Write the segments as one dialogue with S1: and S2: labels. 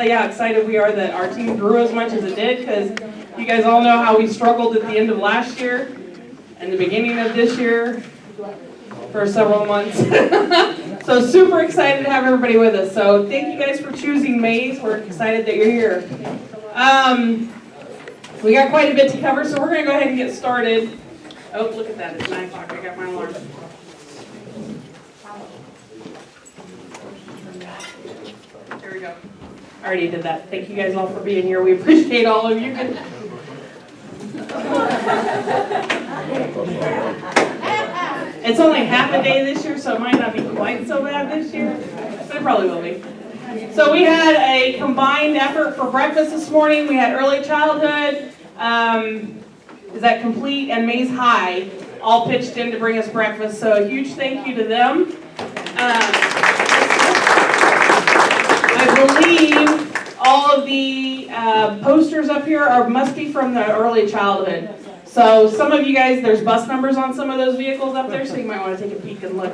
S1: Yeah, excited we are that our team grew as much as it did, because you guys all know how we struggled at the end of last year and the beginning of this year for several months. So super excited to have everybody with us. So thank you guys for choosing Mays. We're excited that you're here. We got quite a bit to cover, so we're going to go ahead and get started. Oh, look at that. It's 9 o'clock. I got my alarm. There we go. I already did that. Thank you guys all for being here. We appreciate all of you. It's only half a day this year, so it might not be quite so bad this year, but it probably will be. So we had a combined effort for breakfast this morning. We had early childhood, is that Complete, and Mays High all pitched in to bring us breakfast. So a huge thank you to them. I believe all of the posters up here must be from the early childhood. So some of you guys, there's bus numbers on some of those vehicles up there, so you might want to take a peek and look.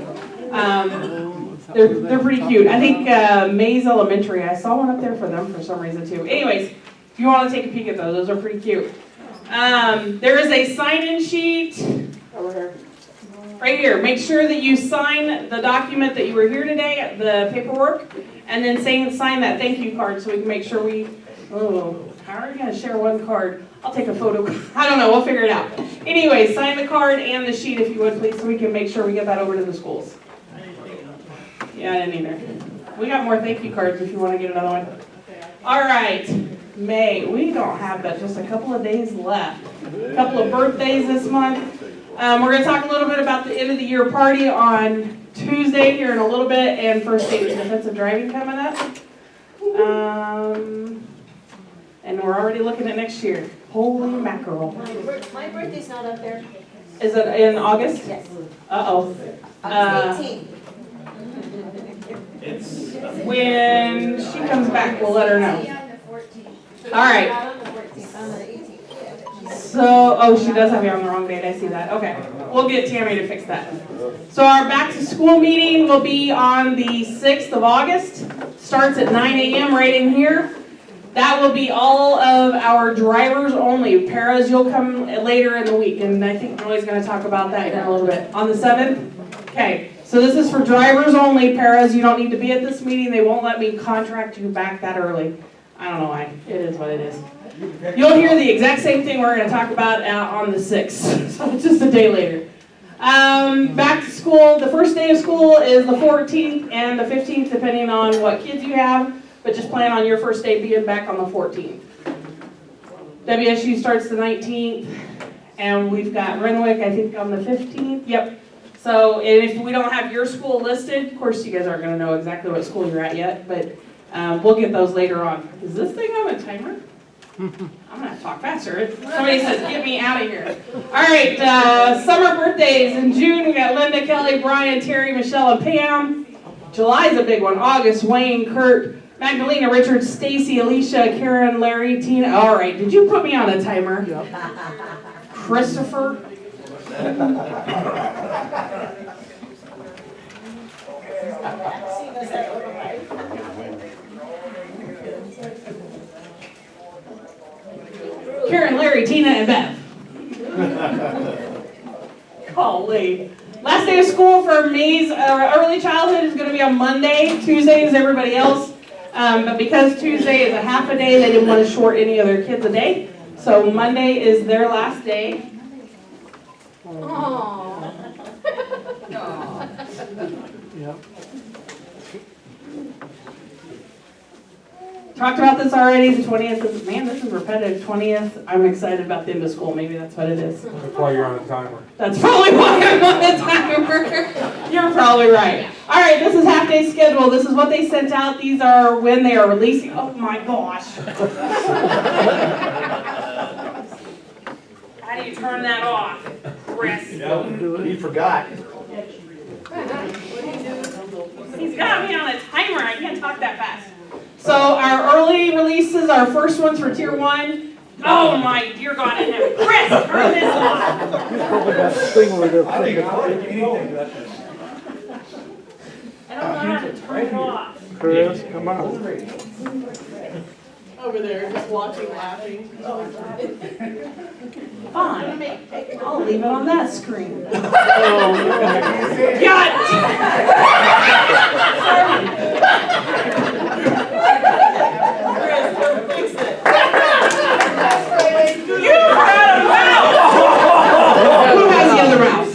S1: They're pretty cute. I think Mays Elementary, I saw one up there for them for some reason too. Anyways, if you want to take a peek at those are pretty cute. There is a sign-in sheet over here. Right here. Make sure that you sign the document that you were here today, the paperwork, and then sign that thank you card so we can make sure how are we going to share one card? I'll take a photo. I don't know. We'll figure it out. Anyway, sign the card and the sheet if you would, please, so we can make sure we get that over to the schools. Yeah, I didn't either. We got more thank you cards if you want to get another one. All right. May. We don't have but just a couple of days left. A couple of birthdays this month. We're going to talk a little bit about the end of the year party on Tuesday here in a little bit, and first aid and defensive driving coming up. And we're already looking at next year. Holy mackerel.
S2: My birthday's not up there.
S1: Is it in August?
S2: Yes.
S1: Uh-oh.
S2: August 18th.
S1: When she comes back, we'll let her know. All right.
S2: On the 14th, on the 18th.
S1: So, she does have you on the wrong date. I see that. Okay. We'll get Tammy to fix that. So our back to school meeting will be on the 6th of August. Starts at 9 a.m. right in here. That will be all of our drivers only. Paras, you'll come later in the week, and I think Noe's going to talk about that in a little bit. On the 7th? Okay. So this is for drivers only. Paras, you don't need to be at this meeting. They won't let me contract you back that early. I don't know why. It is what it is. You'll hear the exact same thing we're going to talk about on the 6th. So it's just a day later. Back to school. The first day of school is the 14th and the 15th, depending on what kids you have. But just plan on your first day being back on the 14th. WSU starts the 19th. And we've got Renwick, I think, on the 15th. Yep. So if we don't have your school listed, of course you guys aren't going to know exactly what school you're at yet. But we'll get those later on. Does this thing have a timer? I'm going to have to talk faster. Somebody says, get me out of here. All right, summer birthdays. In June, we got Linda, Kelly, Brian, Terry, Michelle, and Pam. July's a big one. August, Wayne, Kurt, Magdalena, Richard, Stacy, Alicia, Karen, Larry, Tina. All right, did you put me on a timer? Yep. Christopher. Karen, Larry, Tina, and Beth. Golly. Last day of school for Mays early childhood is going to be on Monday. Tuesday is everybody else. But because Tuesday is a half a day, they didn't want to short any other kids a day. So Monday is their last day.
S2: Aww.
S3: Yep.
S1: Talked about this already, the 20th. Man, this is repetitive. 20th. I'm excited about the end of school. Maybe that's what it is.
S3: That's why you're on a timer.
S1: That's probably why I'm on a timer. You're probably right. All right, this is half day schedule. This is what they sent out. These are when they are releasing. Oh my gosh. How do you turn that off, Chris?
S4: He forgot.
S1: He's got me on a timer. I can't talk that fast. So our early releases, our first ones for Tier 1. Oh my dear God in heaven. Chris, turn this off.
S3: Probably got this thing where they're
S4: I think it's hard
S3: putting
S4: to do anything.
S1: I don't know how to turn it off.
S3: Chris, come on.
S1: over there, just watching, laughing. Fine. I'll leave it on that screen. Got Chris, go fix it. You had a mouse! Who has the other mouse?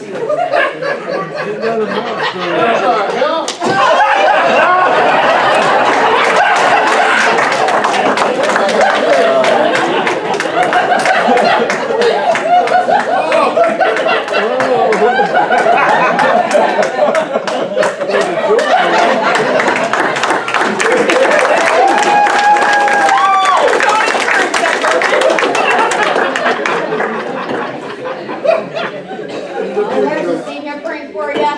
S2: There's a senior prank for ya.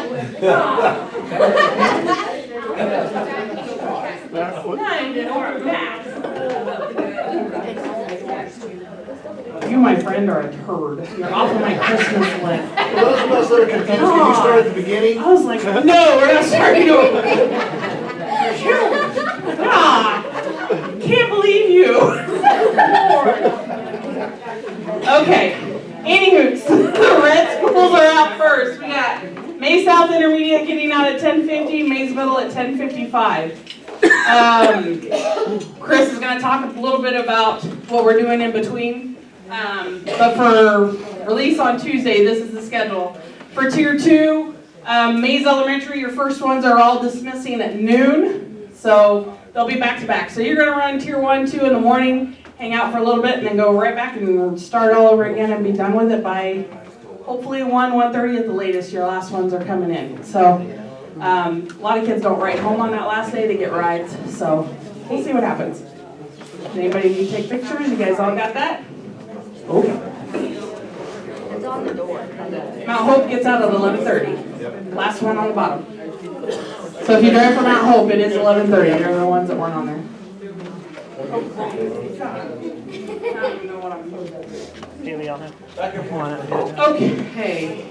S1: You, my friend, are a turd. You're off of my Christmas list.
S4: For those of us that are confused, can you start at the beginning?
S1: I was like, no, we're not starting over. God, can't believe you. Okay, anywho, the red schools are out first. We got May South Intermediate getting out at 10:50, Mays Middle at 10:55. Chris is going to talk a little bit about what we're doing in between. But for release on Tuesday, this is the schedule. For Tier 2, Mays Elementary, your first ones are all dismissing at noon. So they'll be back to back. So you're going to run Tier 1, 2 in the morning, hang out for a little bit, and then go right back and start all over again and be done with it by hopefully 1:30 at the latest. Your last ones are coming in. So a lot of kids don't ride home on that last day. They get rides. So we'll see what happens. Anybody need to take pictures? You guys all got that? Okay.
S2: It's on the door.
S1: Mount Hope gets out at 11:30. Last one on the bottom. So if you drive from Mount Hope, it is 11:30. They're the ones that weren't on there.
S3: Haley, I'll have.
S1: Okay.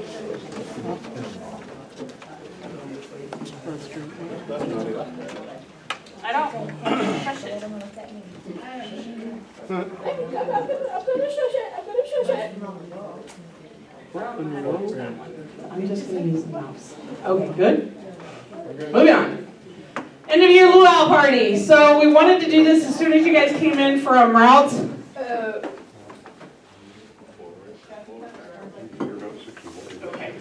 S1: I don't touch it.
S2: I'm gonna shush it.
S1: I'm just going to use the mouse. Okay, good. Moving on. End of year luau party. So we wanted to do this as soon as you guys came in from routes. Okay.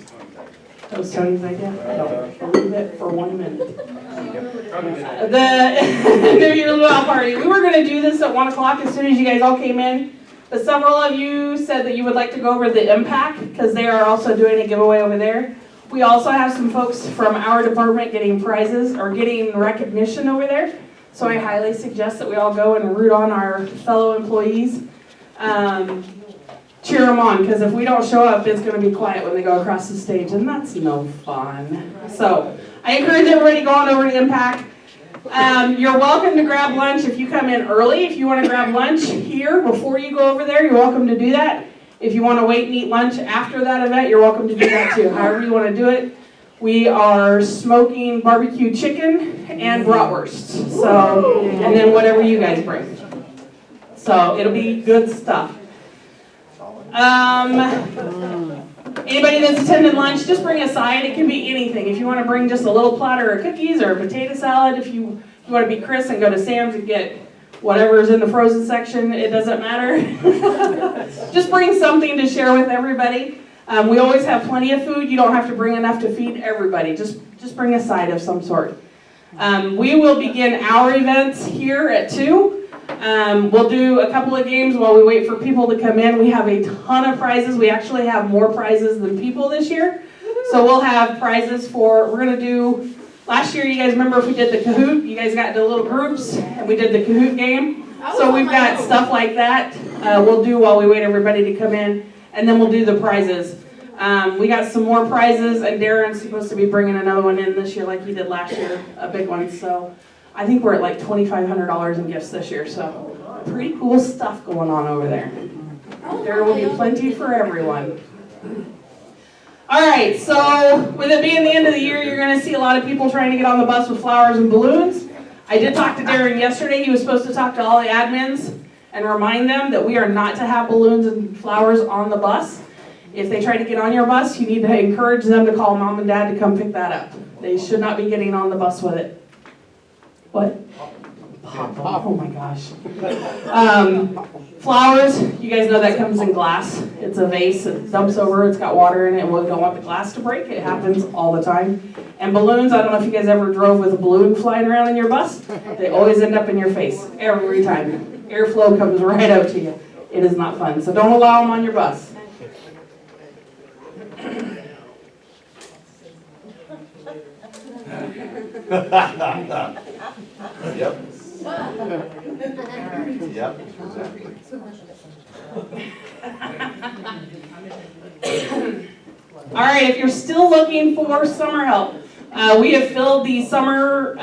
S1: That was Tony's idea. I don't believe it for 1 minute. The end of year luau party. We were going to do this at 1 o'clock as soon as you guys all came in. But several of you said that you would like to go over the impact because they are also doing a giveaway over there. We also have some folks from our department getting prizes or getting recognition over there. So I highly suggest that we all go and root on our fellow employees. Cheer them on, because if we don't show up, it's going to be quiet when they go across the stage, and that's no fun. So I encourage everybody to go on over to Impact. You're welcome to grab lunch if you come in early. If you want to grab lunch here before you go over there, you're welcome to do that. If you want to wait and eat lunch after that event, you're welcome to do that too. However you want to do it. We are smoking barbecue chicken and bratwurst. So, and then whatever you guys bring. So it'll be good stuff. Anybody that's attending lunch, just bring a side. It can be anything. If you want to bring just a little platter of cookies or a potato salad, if you want to be Chris and go to Sam's and get whatever's in the frozen section, it doesn't matter. Just bring something to share with everybody. We always have plenty of food. You don't have to bring enough to feed everybody. Just bring a side of some sort. We will begin our events here at 2. We'll do a couple of games while we wait for people to come in. We have a ton of prizes. We actually have more prizes than people this year. So we'll have prizes for, we're going to do, last year you guys remember if we did the Kahoot, you guys got into little groups and we did the Kahoot game. So we've got stuff like that we'll do while we wait everybody to come in. And then we'll do the prizes. We got some more prizes and Darren's supposed to be bringing another one in this year like he did last year, a big one. So I think we're at like $2,500 in gifts this year, so pretty cool stuff going on over there. There will be plenty for everyone. All right, so with it being the end of the year, you're going to see a lot of people trying to get on the bus with flowers and balloons. I did talk to Darren yesterday. He was supposed to talk to all the admins. and remind them that we are not to have balloons and flowers on the bus. If they try to get on your bus, you need to encourage them to call mom and dad to come pick that up. They should not be getting on the bus with it. What? Pop. Oh my gosh. Flowers, you guys know that comes in glass. It's a vase, it dumps over, it's got water in it, and we don't want the glass to break. It happens all the time. And balloons, I don't know if you guys ever drove with a balloon flying around in your bus. They always end up in your face, every time. Airflow comes right out to you. It is not fun, so don't allow them on your bus.
S4: Yep. Yep, exactly.
S1: All right, if you're still looking for summer help, we have filled the summer,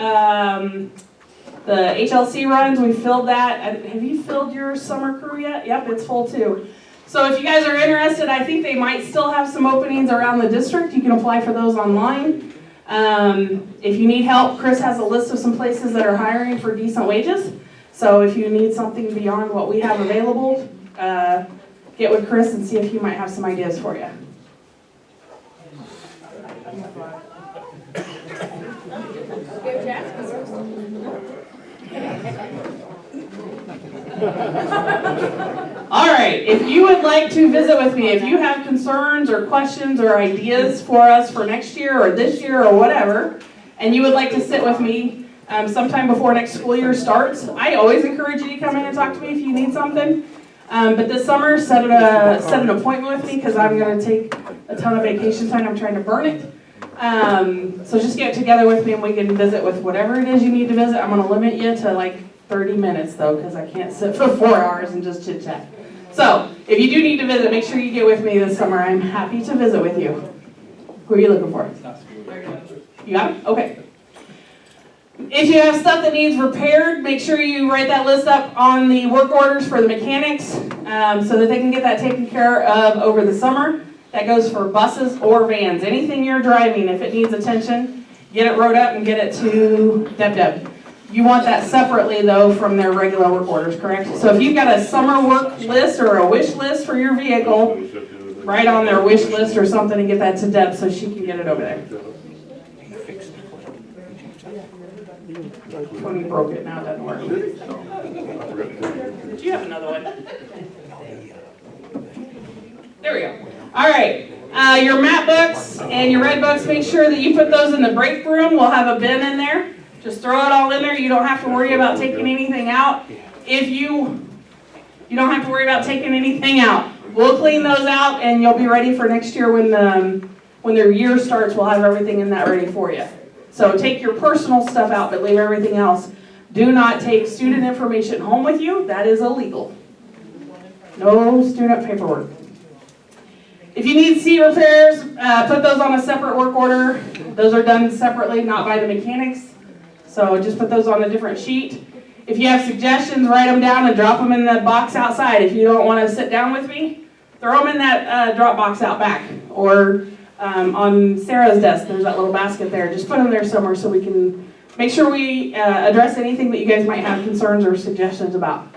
S1: the HLC runs, we filled that. Have you filled your summer crew yet? Yep, it's full too. So if you guys are interested, I think they might still have some openings around the district. You can apply for those online. If you need help, Chris has a list of some places that are hiring for decent wages. So if you need something beyond what we have available, get with Chris and see if he might have some ideas for you. All right, if you would like to visit with me, if you have concerns or questions or ideas for us for next year or this year or whatever, and you would like to sit with me sometime before next school year starts, I always encourage you to come in and talk to me if you need something. But this summer, set an appointment with me because I'm going to take a ton of vacation time. I'm trying to burn it. So just get together with me and we can visit with whatever it is you need to visit. I'm going to limit you to like 30 minutes though, because I can't sit for 4 hours and just chit chat. So if you do need to visit, make sure you get with me this summer. I'm happy to visit with you. Who are you looking for? You got it? Okay. If you have stuff that needs repaired, make sure you write that list up on the work orders for the mechanics so that they can get that taken care of over the summer. That goes for buses or vans. Anything you're driving, if it needs attention, get it wrote up and get it to Deb. You want that separately, though, from their regular work orders, correct? So if you've got a summer work list or a wish list for your vehicle, write on their wish list or something and get that to Deb so she can get it over there. Tony broke it, now it doesn't work. Do you have another one? There we go. All right, your map books and your red books, make sure that you put those in the break room. We'll have a bin in there. Just throw it all in there. You don't have to worry about taking anything out. If you don't have to worry about taking anything out. We'll clean those out and you'll be ready for next year when their year starts. We'll have everything in that ready for you. So take your personal stuff out, but leave everything else. Do not take student information home with you. That is illegal. No student paperwork. If you need seat repairs, put those on a separate work order. Those are done separately, not by the mechanics. So just put those on a different sheet. If you have suggestions, write them down and drop them in the box outside. If you don't want to sit down with me, throw them in that drop box out back. Or on Sarah's desk, there's that little basket there. Just put them there somewhere so we can make sure we address anything that you guys might have concerns or suggestions about.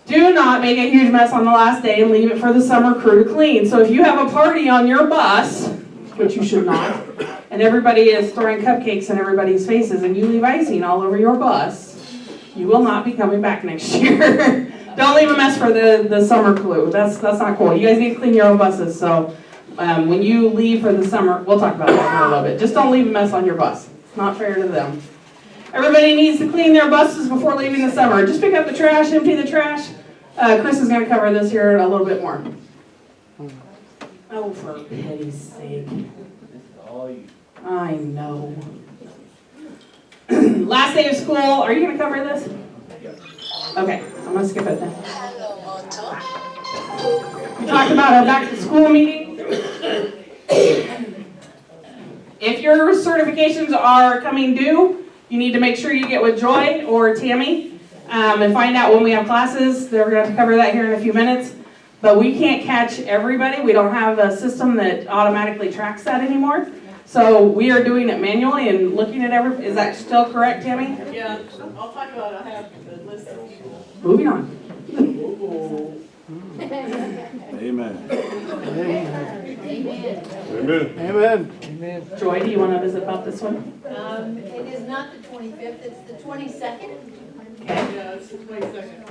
S1: Do not make a huge mess on the last day and leave it for the summer crew to clean. So if you have a party on your bus, which you should not, and everybody is throwing cupcakes in everybody's faces and you leave icing all over your bus, you will not be coming back next year. Don't leave a mess for the summer crew. That's not cool. You guys need to clean your own buses. So when you leave for the summer, we'll talk about that in a little bit. Just don't leave a mess on your bus. It's not fair to them. Everybody needs to clean their buses before leaving the summer. Just pick up the trash, empty the trash. Chris is going to cover this here a little bit more. Oh, for pity's sake. I know. Last day of school. Are you going to cover this? Okay, I'm going to skip it then. We talked about our back to school meeting. If your certifications are coming due, you need to make sure you get with Joy or Tammy and find out when we have classes. They're going to cover that here in a few minutes. But we can't catch everybody. We don't have a system that automatically tracks that anymore. So we are doing it manually and looking at is that still correct, Tammy?
S5: Yeah, I'll talk about it. I have the list of people.
S1: Moving on.
S4: Amen.
S2: Amen.
S1: Joy, do you want to visit about this one?
S2: It is not the 25th, it's the 22nd.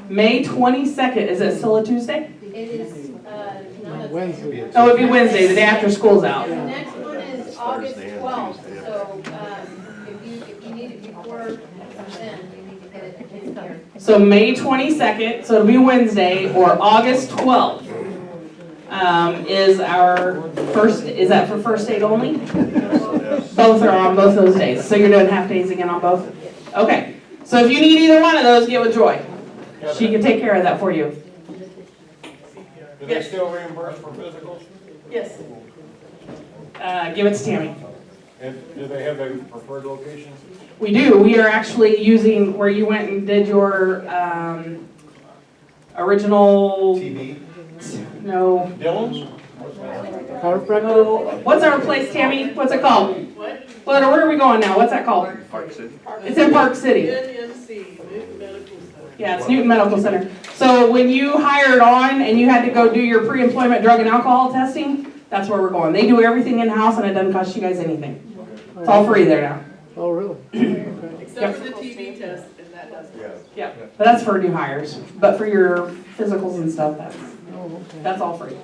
S1: May 22nd, is it still a Tuesday?
S2: It is, not a.
S5: Wednesday.
S1: Oh, it'd be Wednesday, the day after school's out.
S2: The next one is August 12th, so, if you need it before then, you need to get it in here.
S1: So May 22nd, so it'll be Wednesday, or August 12th, is our first, is that for first aid only? Both are on both those days, so you're doing half days again on both? Okay, so if you need either one of those, get with Joy. She can take care of that for you.
S6: Do they still reimburse for physicals?
S1: Yes. Give it to Tammy.
S6: And do they have a preferred location?
S1: We do, we are actually using where you went and did your, original,
S4: TV.
S1: no,
S6: Dylan's?
S5: Chiropractor?
S1: no, what's our place, Tammy? What's it called? What? Where are we going now? What's that called?
S4: Park City.
S1: It's in Park City.
S7: NMC, Newton Medical Center.
S1: Yeah, it's Newton Medical Center. So when you hired on and you had to go do your pre-employment drug and alcohol testing, that's where we're going. They do everything in-house and it doesn't cost you guys anything. It's all free there now.
S5: Oh, really?
S7: Except for the TB test, and that doesn't.
S6: Yeah.
S1: Yep, but that's for new hires. But for your physicals and stuff,
S5: Oh, okay.
S1: that's all free.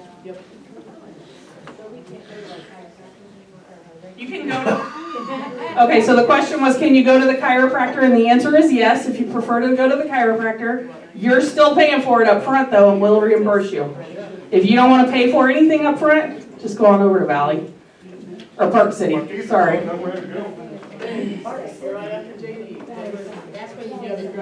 S1: You can go to, okay, so the question was, can you go to the chiropractor? And the answer is yes, if you prefer to go to the chiropractor. You're still paying for it up front though, and we'll reimburse you. If you don't want to pay for anything up front, just go on over to Valley. Or Park City, sorry.
S7: Right after JD.
S2: That's where you get it.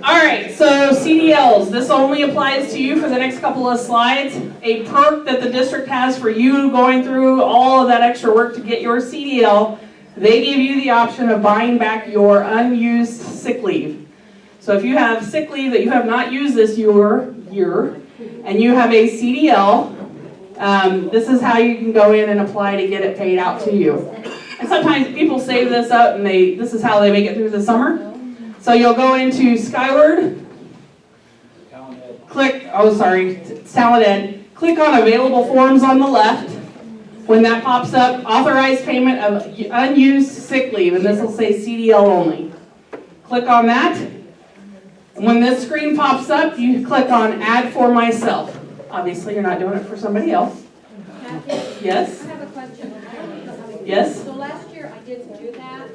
S1: All right, so CDLs, this only applies to you for the next couple of slides. A perk that the district has for you going through all of that extra work to get your CDL, they give you the option of buying back your unused sick leave. So if you have sick leave that you have not used this year, and you have a CDL, this is how you can go in and apply to get it paid out to you. And sometimes people save this up and this is how they make it through the summer. So you'll go into Skyward, click, it's Talent Ed, click on available forms on the left. When that pops up, authorized payment of unused sick leave, and this will say CDL only. Click on that. When this screen pops up, you click on add for myself. Obviously, you're not doing it for somebody else. Yes?
S2: I have a question.
S1: Yes?
S2: So last year I didn't do that,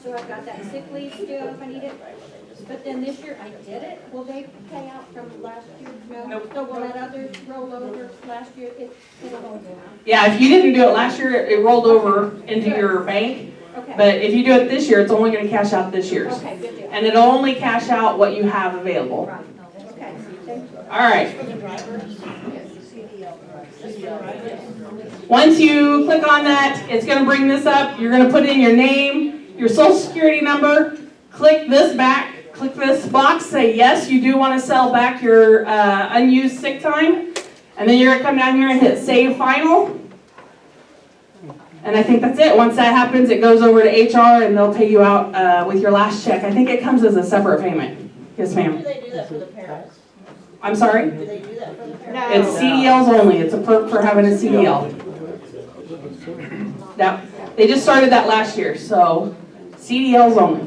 S2: so I've got that sick leave still if I need it. But then this year I did it, will they pay out from last year? No?
S1: Nope.
S2: So will that other roll over last year? It'll go down.
S1: Yeah, if you didn't do it last year, it rolled over into your bank.
S2: Okay.
S1: But if you do it this year, it's only going to cash out this year's.
S2: Okay, good deal.
S1: And it'll only cash out what you have available.
S2: Right, okay, thank you.
S1: All right. Once you click on that, it's going to bring this up. You're going to put in your name, your social security number, click this box, say yes, you do want to sell back your unused sick time. And then you're going to come down here and hit save final. And I think that's it. Once that happens, it goes over to HR and they'll pay you out with your last check. I think it comes as a separate payment. Yes, ma'am.
S7: Do they do that for the parents?
S1: I'm sorry?
S7: Do they do that for the parents?
S1: It's CDLs only. It's a perk for having a CDL. Now, they just started that last year, so CDLs only.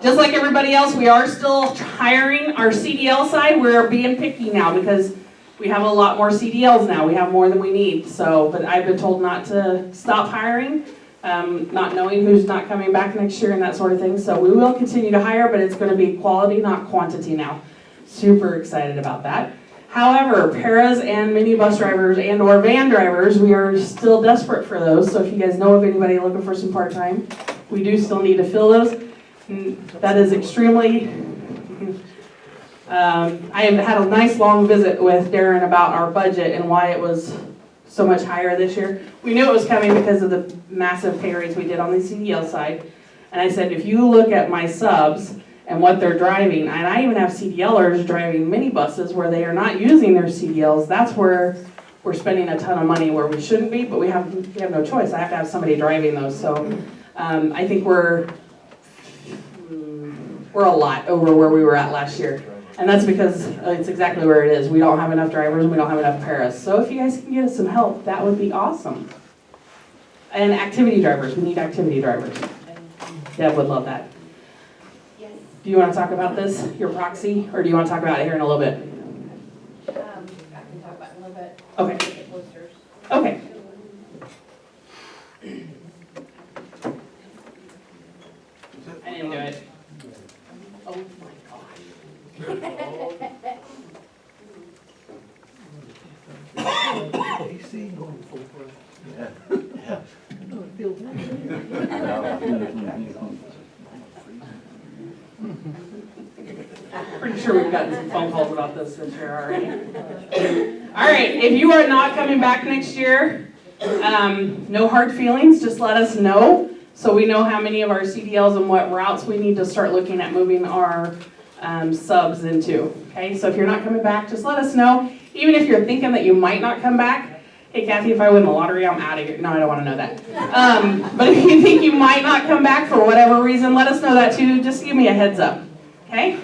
S1: Just like everybody else, we are still hiring our CDL side. We're being picky now because we have a lot more CDLs now. We have more than we need. So, but I've been told not to stop hiring, not knowing who's not coming back next year and that sort of thing. So we will continue to hire, but it's going to be quality, not quantity now. Super excited about that. However, paras and minibus drivers and or van drivers, we are still desperate for those. So if you guys know of anybody looking for some part-time, we do still need to fill those. That is extremely, I have had a nice long visit with Darren about our budget and why it was so much higher this year. We knew it was coming because of the massive pay raise we did on the CDL side. And I said, if you look at my subs and what they're driving, and I even have CDLers driving minibuses where they are not using their CDLs, that's where we're spending a ton of money where we shouldn't be, but we have no choice. I have to have somebody driving those, so I think we're a lot over where we were at last year. And that's because it's exactly where it is. We don't have enough drivers and we don't have enough paras. So if you guys can get us some help, that would be awesome. And activity drivers, we need activity drivers. Deb would love that.
S2: Yes.
S1: Do you want to talk about this, your proxy, or do you want to talk about it here in a little bit?
S2: I can talk about it a little bit.
S1: Okay.
S2: The posters.
S1: Okay. I didn't do it. Oh my gosh. Pretty sure we've gotten some phone calls about this year already. All right, if you are not coming back next year, no hard feelings, just let us know so we know how many of our CDLs and what routes we need to start looking at moving our subs into. Okay, so if you're not coming back, just let us know. Even if you're thinking that you might not come back, hey Kathy, if I win the lottery, I'm out of here. No, I don't want to know that. But if you think you might not come back for whatever reason, let us know that too. Just give me a heads up. Okay?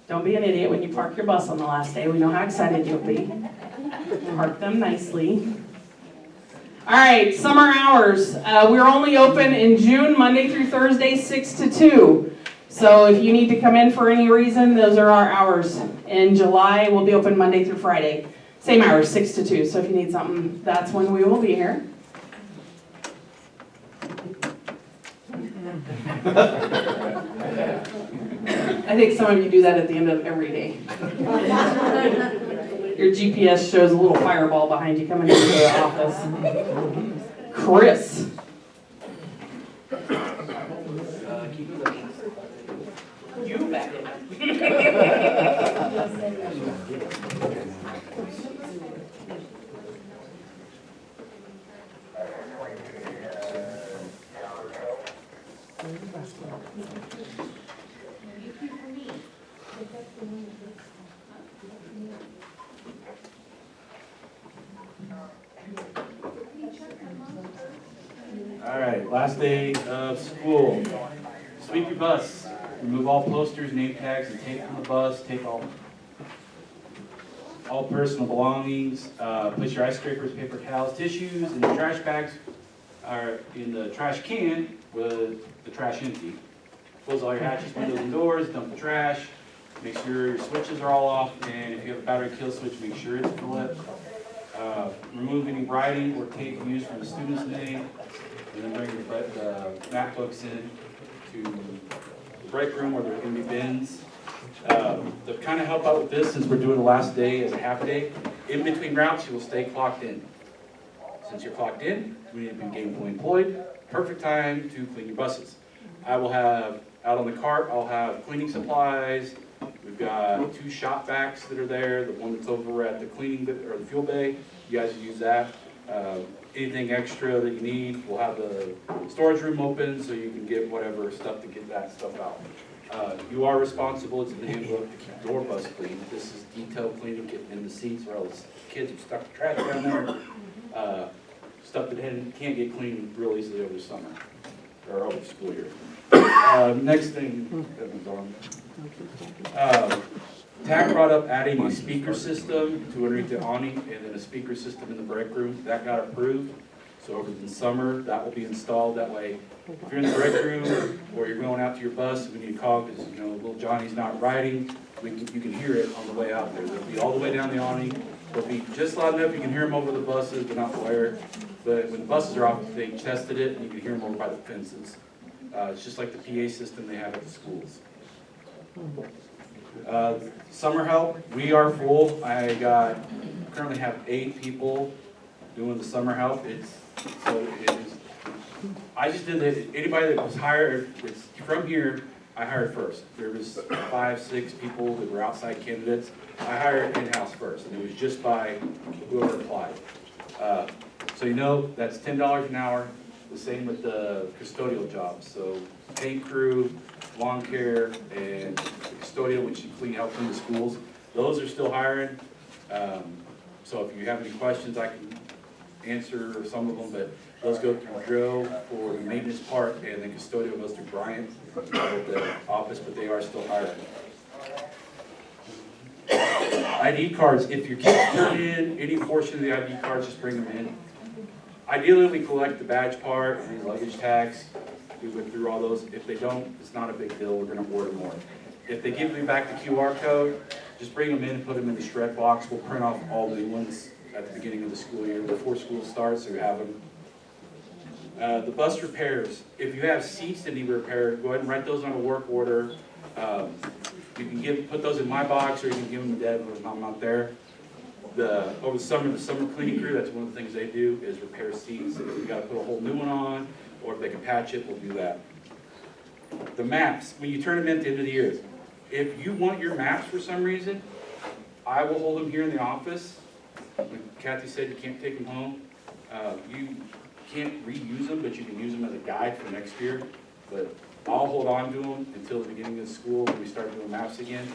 S1: Don't be an idiot when you park your bus on the last day. We know how excited you'll be. Park them nicely. All right, summer hours. We're only open in June, Monday through Thursday, 6 to 2. So if you need to come in for any reason, those are our hours. In July, we'll be open Monday through Friday. Same hours, 6 to 2. So if you need something, that's when we will be here. I think some of you do that at the end of every day. Your GPS shows a little fireball behind you coming into the office. Chris. You bet.
S8: All right, last day of school. Sweep your bus. Remove all posters, name tags, and tape from the bus. Take all personal belongings. Put your ice scrapers, paper towels, tissues in the trash bags, or in the trash can with the trash empty. Close all your hatches, windows, and doors. Dump the trash. Make sure your switches are all off, and if you have a battery kill switch, make sure it's flipped. Remove any writing or tape used from the student's name, and then bring the map books in to the break room where there's going to be bins. To kind of help out with this, since we're doing the last day as a half day, in between routes you will stay clocked in. Since you're clocked in, we need to be gainfully employed. Perfect time to clean your buses. I will have, out on the cart, I'll have cleaning supplies. We've got 2 shop vacs that are there. The one that's over at the cleaning or the fuel bay, you guys use that. Anything extra that you need, we'll have the storage room open so you can get whatever stuff to get that stuff out. You are responsible, it's in the handbook, to keep your bus clean. This is detailed cleaning, getting in the seats, or else kids have stuck the trash down there. Stuff that can't get cleaned real easily over the summer, or over the school year. Next thing that was on. TAC brought up adding a speaker system to underneath the awning and then a speaker system in the break room. That got approved. So over the summer, that will be installed. That way, if you're in the break room or you're going out to your bus, we need to call because little Johnny's not riding. You can hear it on the way out there. They'll be all the way down the awning. They'll be just loud enough you can hear them over the buses, but not blare. But when the buses are off, they tested it and you can hear them over by the fences. It's just like the PA system they have at the schools. Summer help, we are full. I currently have 8 people doing the summer help. I just did it. Anybody that was hired, it's from here, I hired first. There was 5, 6 people that were outside candidates. I hired in-house first, and it was just by whoever applied. So that's $10 an hour. The same with the custodial jobs, so paint crew, lawn care, and custodial, which include help in the schools. Those are still hiring. So if you have any questions, I can answer some of them, but those go through Joe for the maintenance part, and the custodial goes through Brian at the office, but they are still hiring. ID cards, if your kids turn in any portion of the ID cards, just bring them in. Ideally, we collect the badge part and the luggage tags. We went through all those. If they don't, it's not a big deal. We're gonna order more. If they give me back the QR code, just bring them in and put them in the shred box. We'll print off all the new ones at the beginning of the school year before school starts, so you have them. The bus repairs, if you have seats that need repaired, go ahead and write those on a work order. You can put those in my box, or you can give them to Deb when I'm not there. Over the summer cleaning crew, that's one of the things they do, is repair seats. If we gotta put a whole new one on, or if they can patch it, we'll do that. The maps, when you turn them in at the end of the year, if you want your maps for some reason, I will hold them here in the office. Like Kathy said, you can't take them home. You can't reuse them, but you can use them as a guide for next year. But I'll hold on to them until the beginning of the school when we start doing maps again.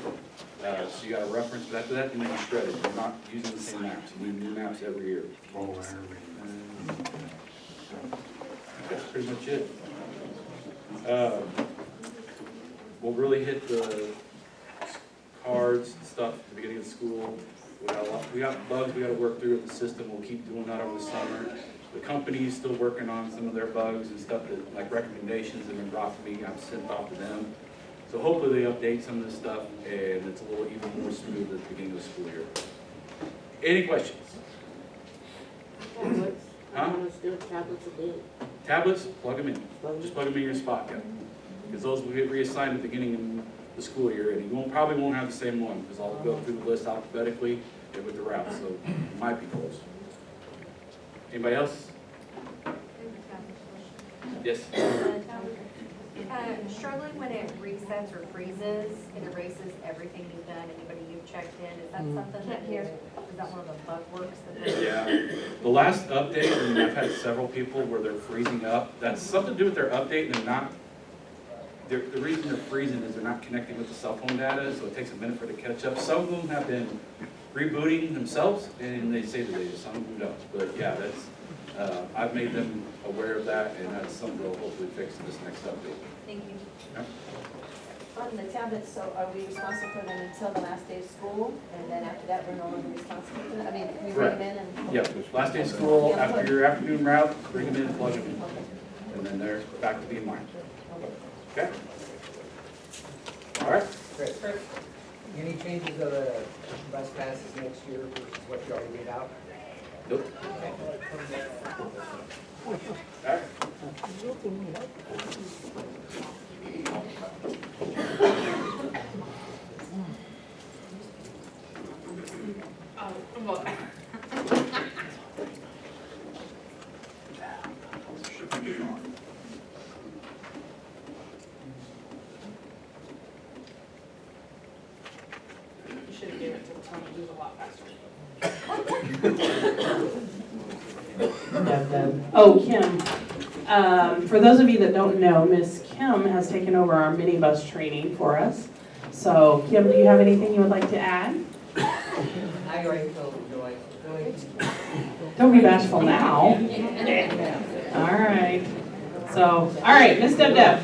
S8: So you got a reference, but after that, you need to shred it. You're not using the same maps. You need new maps every year. That's pretty much it. We'll really hit the cards and stuff at the beginning of the school. We got bugs we got to work through with the system. We'll keep doing that over the summer. The company's still working on some of their bugs and stuff that, like recommendations that have been brought to me, I've sent off to them. So hopefully they update some of this stuff and it's a little even more smooth at the beginning of the school year. Any questions?
S5: Tablets.
S8: Huh?
S5: Still tablets again.
S8: Tablets, plug them in. Just plug them in your spot, yeah. Because those will get reassigned at the beginning of the school year, and you probably won't have the same one, because I'll go through the list alphabetically and with the routes, so it might be close. Anybody else? Yes?
S9: Struggling when it resets or freezes, it erases everything you've done, anybody you've checked in, is that something that is that one of the bug works that
S8: Yeah. The last update, and I've had several people where they're freezing up, that's something to do with their update, and they're not, the reason they're freezing is they're not connecting with the cell phone data, so it takes a minute for it to catch up. Some of them have been rebooting themselves, and they say that they do, some of them don't. But yeah, that's, I've made them aware of that, and that's something they'll hopefully fix in this next update.
S9: Thank you.
S8: Yeah.
S7: On the tablets, so are we responsible for them until the last day of school? And then after that, we're no longer responsible for them? I mean, we bring them in and...
S8: Yeah, last day of school, after your afternoon route, bring them in, plug them in. And then they're back to being mine. Okay? All right.
S10: Chris, any changes of the bus passes next year versus what you already laid out?
S8: Nope. All right.
S1: You should have given it to Tony, he was a lot faster. Oh, Kim. For those of you that don't know, Miss Kim has taken over our minibus training for us. So, Kim, do you have anything you would like to add?
S10: I already told Joy.
S1: Don't be bashful now. All right. So, all right, Miss Deb.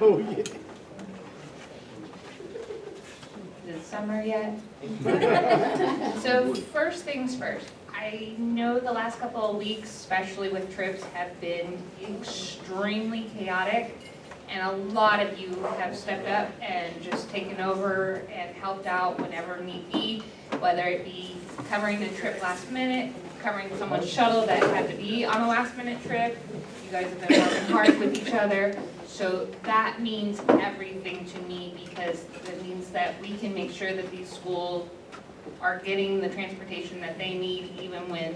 S5: Oh, yeah.
S11: Is it summer yet? So first things first, I know the last couple of weeks, especially with trips, have been extremely chaotic. And a lot of you have stepped up and just taken over and helped out whenever need be, whether it be covering a trip last minute, covering someone's shuttle that had to be on a last minute trip. You guys have been working hard with each other. So that means everything to me, because it means that we can make sure that these schools are getting the transportation that they need even when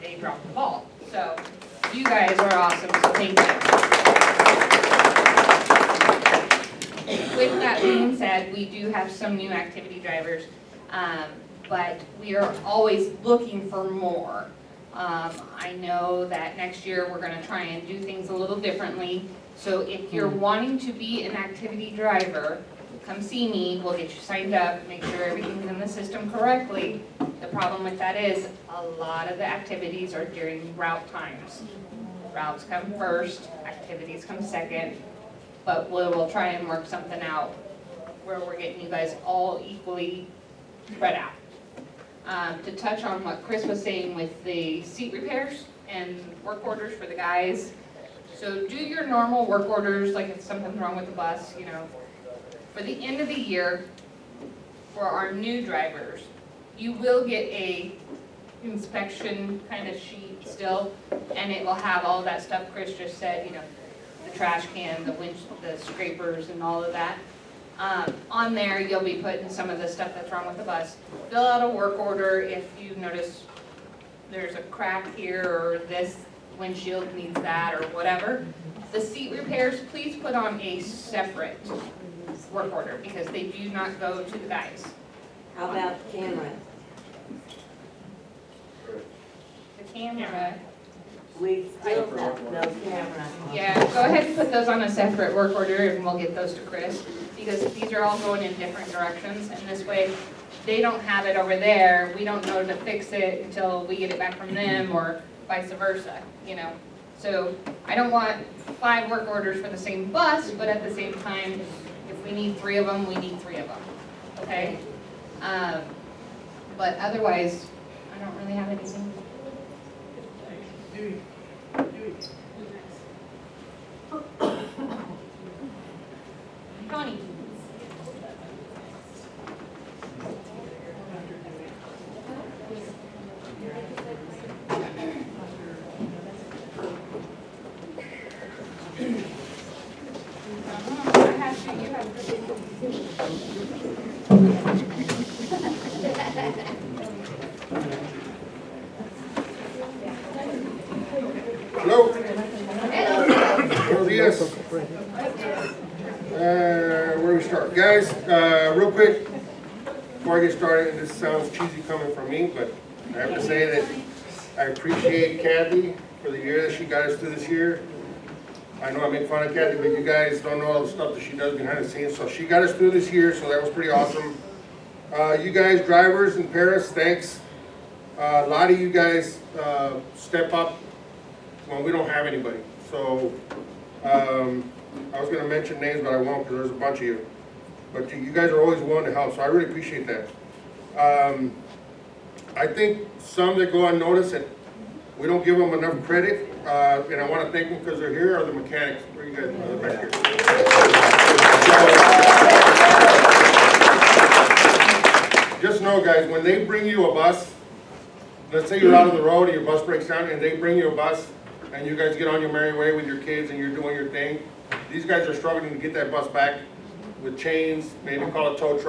S11: they drop the ball. So you guys are awesome, so thank you. with that being said, we do have some new activity drivers, but we are always looking for more. I know that next year we're gonna try and do things a little differently. So if you're wanting to be an activity driver, come see me, we'll get you signed up, make sure everything's in the system correctly. The problem with that is, a lot of the activities are during route times. Routes come first, activities come second, but we'll try and work something out where we're getting you guys all equally spread out. To touch on what Chris was saying with the seat repairs and work orders for the guys. So do your normal work orders, like if something's wrong with the bus, you know. For the end of the year, for our new drivers, you will get a inspection kind of sheet still, and it will have all that stuff Chris just said, you know, the trash can, the winch, the scrapers and all of that. On there, you'll be putting some of the stuff that's wrong with the bus. Fill out a work order if you notice there's a crack here, or this windshield needs that, or whatever. The seat repairs, please put on a separate work order, because they do not go to the guys.
S5: How about the camera?
S11: The camera,
S5: We still have no camera.
S11: yeah, go ahead and put those on a separate work order, and we'll get those to Chris, because these are all going in different directions, and this way, they don't have it over there, we don't know to fix it until we get it back from them, or vice versa, you know? So, I don't want 5 work orders for the same bus, but at the same time, if we need 3 of them, we need 3 of them, okay? But otherwise, I don't really have anything. Tony? I have to, you have to.
S6: Hello? Buenos dias. Where do we start? Guys, real quick, before I get started, and this sounds cheesy coming from me, but I have to say that I appreciate Kathy for the year that she got us through this year. I know I make fun of Kathy, but you guys don't know all the stuff that she does behind the scenes, so she got us through this year, so that was pretty awesome. You guys, drivers in Paris, thanks. A lot of you guys step up when we don't have anybody. So, I was gonna mention names, but I won't, because there's a bunch of you. But you guys are always willing to help, so I really appreciate that. I think some that go unnoticed, that we don't give them enough credit, and I wanna thank them because they're here, are the mechanics. Where you guys are back here? Just know, guys, when they bring you a bus, let's say you're out on the road and your bus breaks down, and they bring you a bus, and you guys get on your merry way with your kids and you're doing your thing. These guys are struggling to get that bus back with chains, maybe call a tow truck.